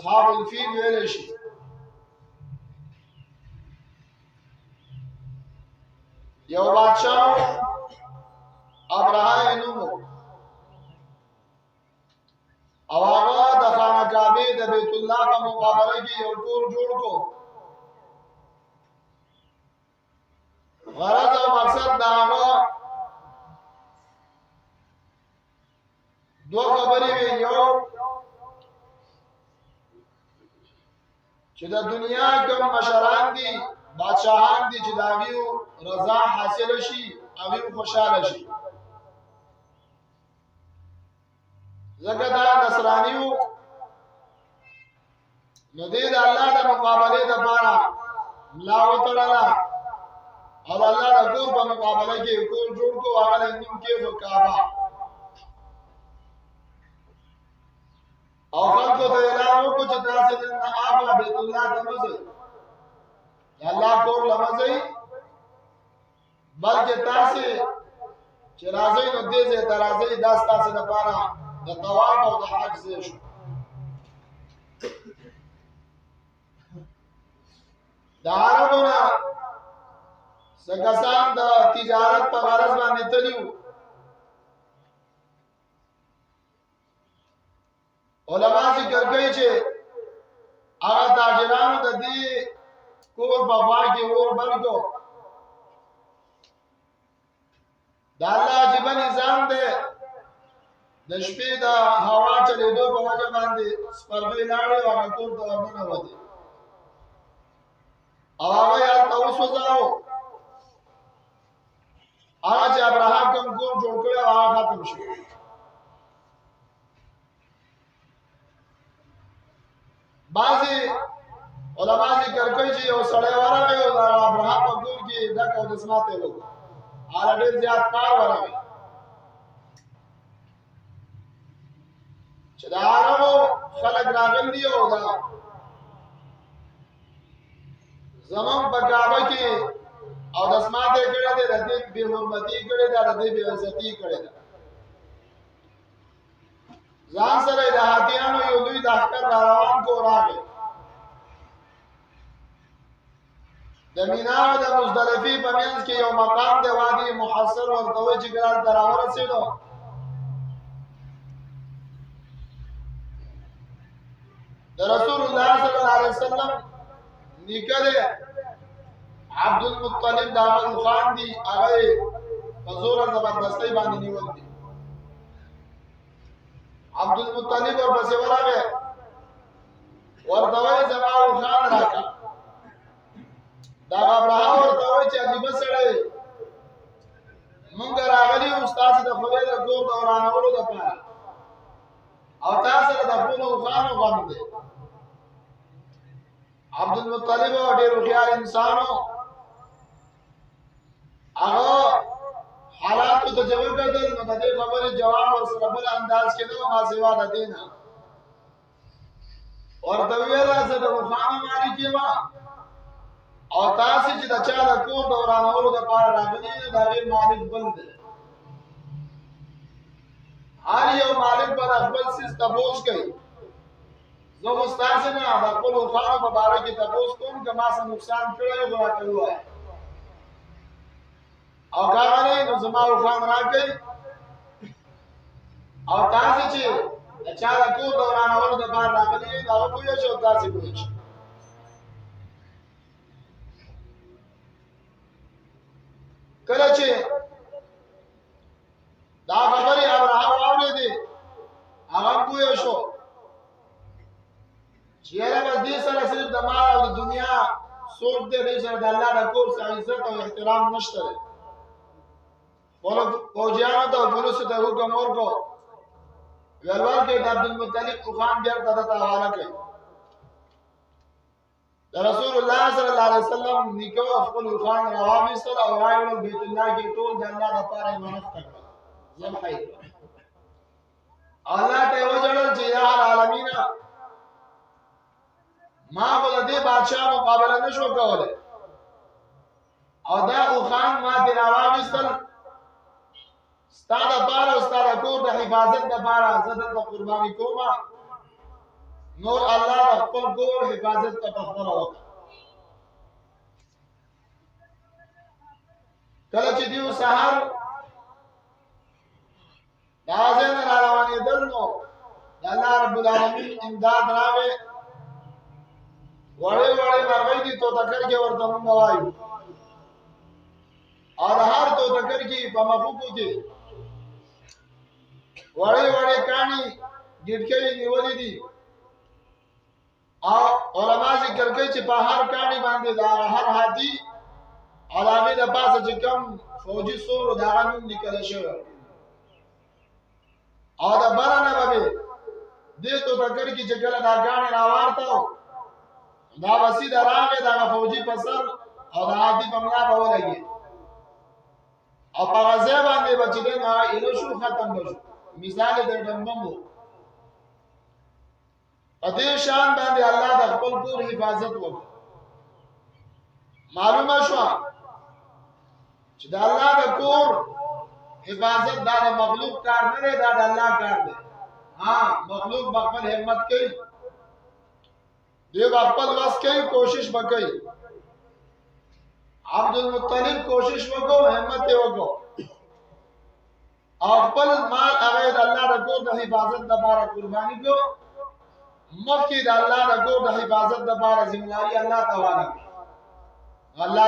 اصحاب الفیل ویل شي. یو بادشاہ ابرهه نومو او هغه د خانه کعبه د بیت الله په مقابله کې یو کور جوړ کو. غرض او مقصد دا هغه دو خبرې وي. یو چې د دنیا کوم مشران دي بادشاہان دي چې داغیو رضا حاصل شي او خوشاله شي. زکه دا نصرانیو نو دې د الله د مقابله لپاره لا وتړلا او الله د کور په مقابله کې کور جوړ کو. هغه نیم کې په کعبه او خلکو ته اعلان وکړو چې تاسو د هغه بیت الله ته مزه الله کور لمزه بلکې تاسو چې راځي نو دې ځای ته راځي دا تاسو لپاره د طواف او د حج ځای شو. د عربونه څنګه د تجارت په غرض باندې تلیو. علما ذکر کوي چې هغه تاجرانو د دې کور په خوا کې اور بل کو. دا الله عجیب نظام دی. د شپې د هوا چلېدو په وجه باندې سپرغۍ لاړې او هغه کور ته ورننوتې او هغه یې هلته وسوځاوه. هغه چې ابراهیم کوم کور جوړ کړی او هغه ختم شو. بعضې علما ذکر کوي چې یو سړی ورغی او د ابراهیم په کور کې ډک اودسمه تېل وکړو. هغه ډېر زیات کار ورغی چې د عربو خلک راغلي او دا زمون په کعبه کې اودسمه تېل کړی دی. د دې بې حرمتي کړې ده، د دې بې عزتي کړې ده. ځان سره د هاتیانو یو لوی د اختر را روان کو راغی. د مینا او د مزدلفې په منځ کې یو مقام دی وادي محصر ورته وایي چې ګران ته راورسېدو. د رسول الله صلی الله علیه وسلم نیکه دی عبدالمطلب د عمرو خان دی. هغه په زوره زبردستۍ باندې نیول دي. عبدالمطلب ورپسې ورغی ورته وایي زما خان راکړه. دا ابراهیم ورته وایي چې عجیبه سړی مونږ راغلي یو ستاسو د خدای د کور د ورانولو دپاره او تا سره د خپلو اوښانو غم دی. عبدالمطلب ډېر هوښیار انسان و. هغه حالاتو ته چې وکتل نو د دې خبرې جواب ورسره بل انداز کې نه و ما سوا د دې نه. ورته وویله زه د اوښانو مالک یم او تاسې چې د چا د کور د ورانولو دپاره راغلي یې د هغې مالک بل دی. هر یو مالک به د خپل څیز تپوس کوي. زه خو ستاسې نه د خپلو اوښانو په باره کې تپوس کوم که ما څه نقصان کړی خو راته ووایه او کاغه نه نو زما اوښان راکړئ او تاسې چې د چا د کور د ورانولو دپاره راغلي یې د هغه پوه شئ او تاسې پوه شئ. کله چې دا خبرې ابراهیم واورېدې هغه پوه شو چې یاره بس دې سره صرف د مال او د دنیا سوچ دی، دې سره د الله د کور څه عزت او احترام نشته دی. فوجیانو ته پولیسو ته حکم ورکړو ویل ورکړئ د عبدالمطلب اوښان بېرته دته حواله کړئ. د رسول الله صلی الله علیه وسلم نیکه خپل اوښان راواخیستل او راوړل بیت الله کې ټول د الله لپاره یې منښته کړل، ذبح یې کړل. الله ته یې وژړل چې یا العالمین ما خو د دې بادشاه مقابله نه شو کولی او دا اوښان ما ترې راواخیستل ستا دپاره او ستا د کور د حفاظت دپاره زه دلته قرباني کومه نور الله د خپل کور حفاظت ته خپل وکړه. کله چې دیو سحر دا ځین را روانېدل نو د الله رب العالمین امداد راغی. وړې وړې مرغۍ دي توتکر کې ورته مونږ وایو، او د هر توتکر کې په مخوکو کې وړې وړې کاڼي ګډکۍ نیولې دي، او علما ذکر کوي چې په هر کاڼي باندې دا هر هاتي علامه د پاسه چې کوم فوجي سور دا غنوم لیکل شوی، او دا برنه به دې توتکر کې چې کله دا کاڼي راوارته دا وسی د راغې دا فوجي په سر او دا هاتي په ملا به ولګي، او په غزه باندې بچی دې نه ایلو شو ختم شو. مثال د ډمبمو په دې شان باندې الله د خپل کور حفاظت وکړي. معلومه شو چې د الله د کور حفاظت دا د مخلوق کار نه دی، دا د الله کار دی. ها مخلوق خپل همت کوي، دی خپل واس کوي، کوشش وکړي. عبد المطلب کوشش وکړو، همت یې وکړو، او خپل مال هغه د الله د کور د حفاظت لپاره قرباني کړو. مخکې د الله د کور د حفاظت لپاره ذمہ واری الله تعالی الله